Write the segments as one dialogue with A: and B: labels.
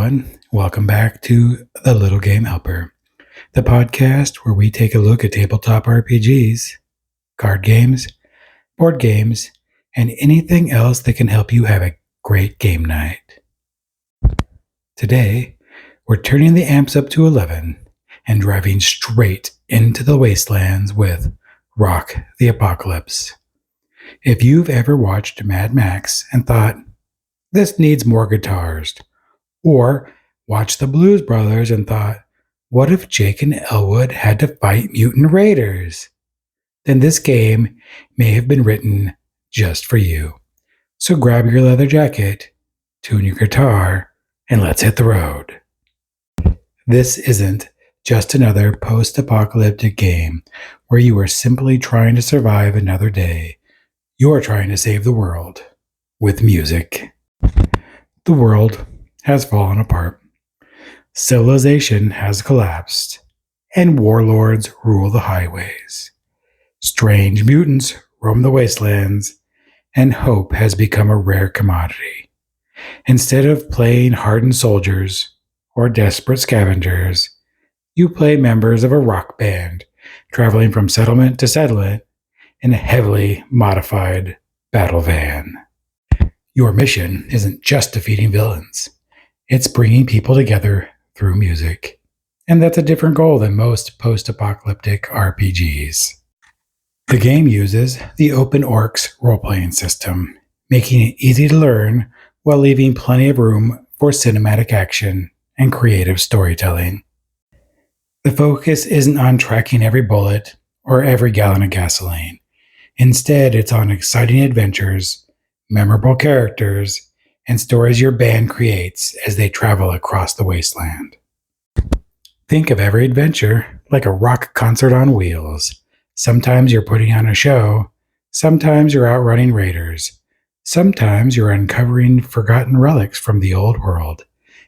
A: everyone. Welcome back to The Little Game Helper, the podcast where we take a look at tabletop RPGs, card games, board games, and anything else that can help you have a great game night. Today, we're turning the amps up to 11 and driving straight into the wastelands with Rock the Apocalypse. If you've ever watched Mad Max and thought, this needs more guitars, or watched the Blues Brothers and thought, what if Jake and Elwood had to fight mutant raiders? Then this game may have been written just for you. So grab your leather jacket, tune your guitar, and let's hit the road. This isn't just another post-apocalyptic game where you are simply trying to survive another day. You're trying to save the world with music. The world has fallen apart. Civilization has collapsed, and warlords rule the highways. Strange mutants roam the wastelands, and hope has become a rare commodity. Instead of playing hardened soldiers or desperate scavengers, you play members of a rock band traveling from settlement to settlement in a heavily modified battle van. Your mission isn't just defeating villains. It's bringing people together through music. And that's a different goal than most post-apocalyptic RPGs. The game uses the Open Orcs role-playing system, making it easy to learn while leaving plenty of room for cinematic action and creative storytelling. The focus isn't on tracking every bullet or every gallon of gasoline. Instead, it's on exciting adventures, memorable characters, and stories your band creates as they travel across the wasteland. Think of every adventure like a rock concert on wheels. Sometimes you're putting on a show, sometimes you're outrunning raiders, sometimes you're uncovering forgotten relics from the old world,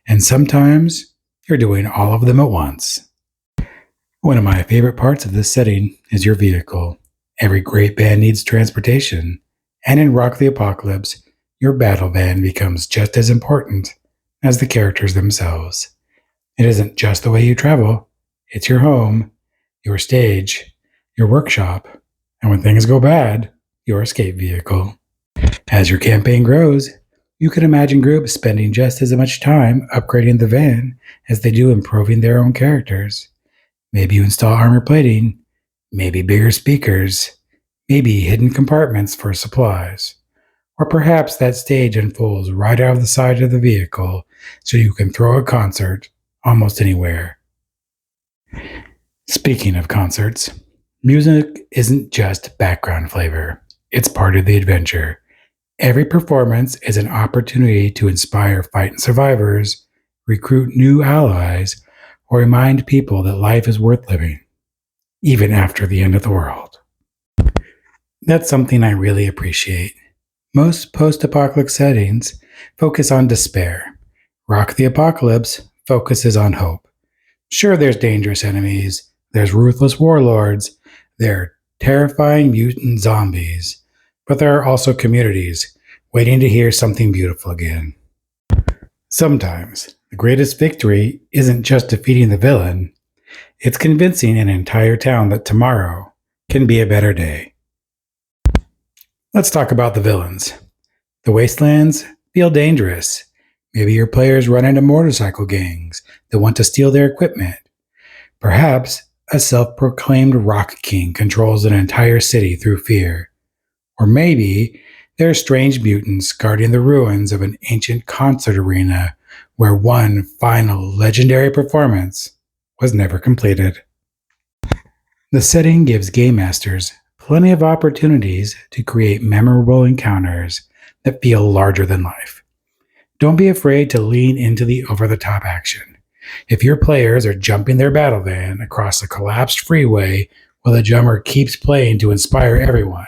A: and sometimes you're doing all of them at once. One of my favorite parts of this setting is your vehicle. Every great band needs transportation, and in Rock the Apocalypse, your battle van becomes just as important as the characters themselves. It isn't just the way you travel, it's your home, your stage, your workshop, and when things go bad, your escape vehicle. As your campaign grows, you can imagine groups spending just as much time upgrading the van as they do improving their own characters. Maybe you install armor plating, maybe bigger speakers, maybe hidden compartments for supplies. Or perhaps that stage unfolds right out of the side of the vehicle so you can throw a concert almost anywhere. Speaking of concerts, music isn't just background flavor. It's part of the adventure. Every performance is an opportunity to inspire fighting survivors, recruit new allies, or remind people that life is worth living, even after the end of the world. That's something I really appreciate. Most post-apocalyptic settings focus on despair. Rock the Apocalypse focuses on hope. Sure, there's dangerous enemies, there's ruthless warlords, there are terrifying mutant zombies, but there are also communities waiting to hear something beautiful again. Sometimes, the greatest victory isn't just defeating the villain, it's convincing an entire town that tomorrow can be a better day. Let's talk about the villains. The wastelands feel dangerous. Maybe your players run into motorcycle gangs that want to steal their equipment. Perhaps a self-proclaimed rock king controls an entire city through fear. Or maybe there are strange mutants guarding the ruins of an ancient concert arena where one final legendary performance was never completed. The setting gives game masters plenty of opportunities to create memorable encounters that feel larger than life. Don't be afraid to lean into the over-the-top action. If your players are jumping their battle van across a collapsed freeway while the drummer keeps playing to inspire everyone,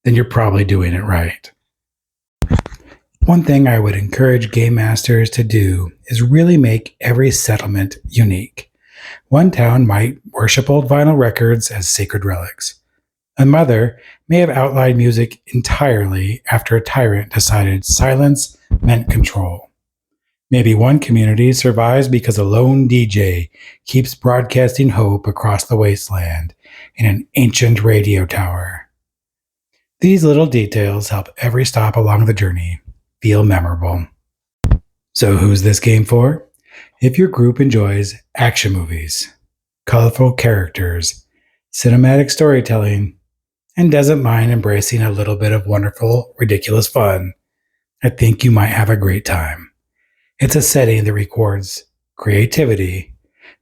A: then you're probably doing it right. One thing I would encourage game masters to do is really make every settlement unique. One town might worship old vinyl records as sacred relics. Another may have outlawed music entirely after a tyrant decided silence meant control. Maybe one community survives because a lone DJ keeps broadcasting hope across the wasteland in an ancient radio tower. These little details help every stop along the journey feel memorable. So, who's this game for? If your group enjoys action movies, colorful characters, cinematic storytelling, and doesn't mind embracing a little bit of wonderful, ridiculous fun, I think you might have a great time. It's a setting that records creativity.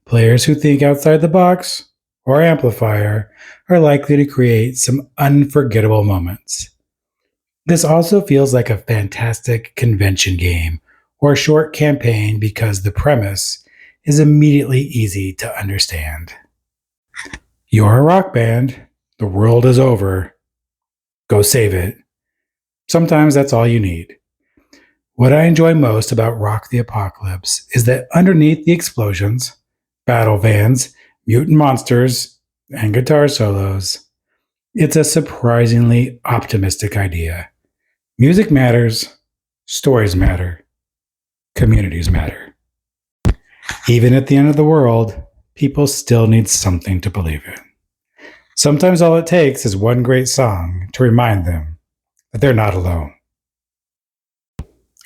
A: Players who think outside the box or amplifier are likely to create some unforgettable moments. This also feels like a fantastic convention game or a short campaign because the premise is immediately easy to understand. You're a rock band. The world is over. Go save it. Sometimes that's all you need. What I enjoy most about Rock the Apocalypse is that underneath the explosions, battle vans, mutant monsters, and guitar solos, it's a surprisingly optimistic idea. Music matters, stories matter, communities matter. Even at the end of the world, people still need something to believe in. Sometimes all it takes is one great song to remind them that they're not alone.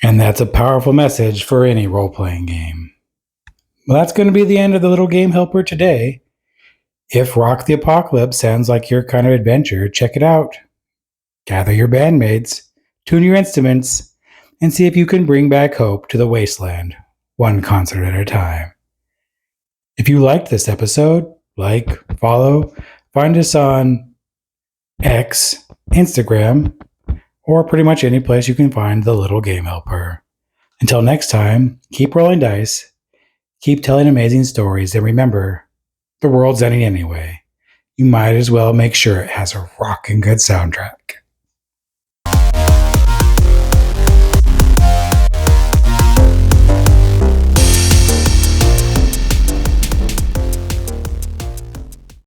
A: And that's a powerful message for any role-playing game. Well, that's going to be the end of the little game helper today. If Rock the Apocalypse sounds like your kind of adventure, check it out. Gather your bandmates, tune your instruments, and see if you can bring back hope to the wasteland, one concert at a time. If you liked this episode, like, follow, find us on X, Instagram, or pretty much any place you can find the little game helper. Until next time, keep rolling dice, keep telling amazing stories, and remember, the world's ending anyway. You might as well make sure it has a rockin' good soundtrack.